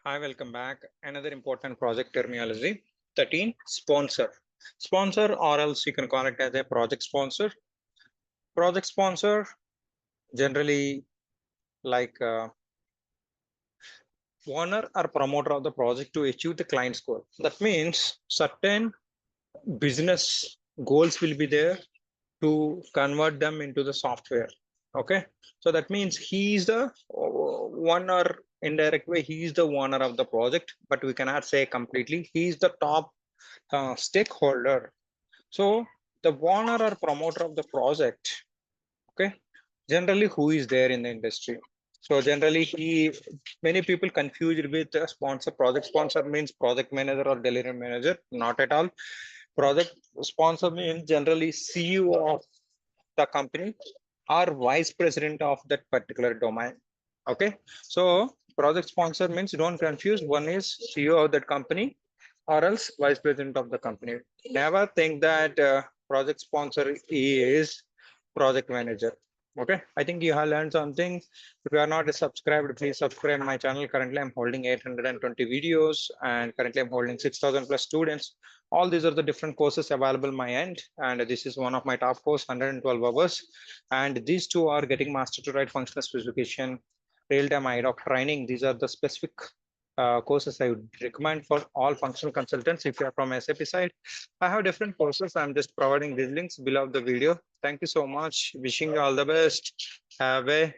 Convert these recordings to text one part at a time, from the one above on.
Hi, welcome back. Another important project terminology. 13, sponsor. Sponsor, or else you can call it as a project sponsor. Project sponsor, generally like owner or promoter of the project to achieve the client's goal. That means certain business goals will be there to convert them into the software. Okay. So that means he is the one, or indirect way, he is the owner of the project, but we cannot say completely. He is the top stakeholder. So the owner or promoter of the project, okay, generally who is there in the industry. So generally many people confuse it with a sponsor. Project sponsor means project manager or delivery manager. Not at all. Project sponsor means generally CEO of the company or vice president of that particular domain. Okay. So project sponsor means, don't confuse, one is CEO of that company or else vice president of the company. Never think that project sponsor is project manager. Okay, I think you have learned something. If you are not subscribed, please subscribe my channel. Currently I'm holding 820 videos, and currently I'm holding 6,000 plus students. All these are the different courses available my end, and this is one of my top course, 112 hours, and these two are getting master to write functional specification, real-time idoc training. These are the specific courses I would recommend for all functional consultants. If you are from SAP side, I have different courses. I'm just providing these links below the video. Thank you so much. Wishing you all the best. Have a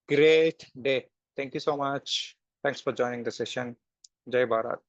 great day. Thank you so much. Thanks for joining the session. Jai Bharat.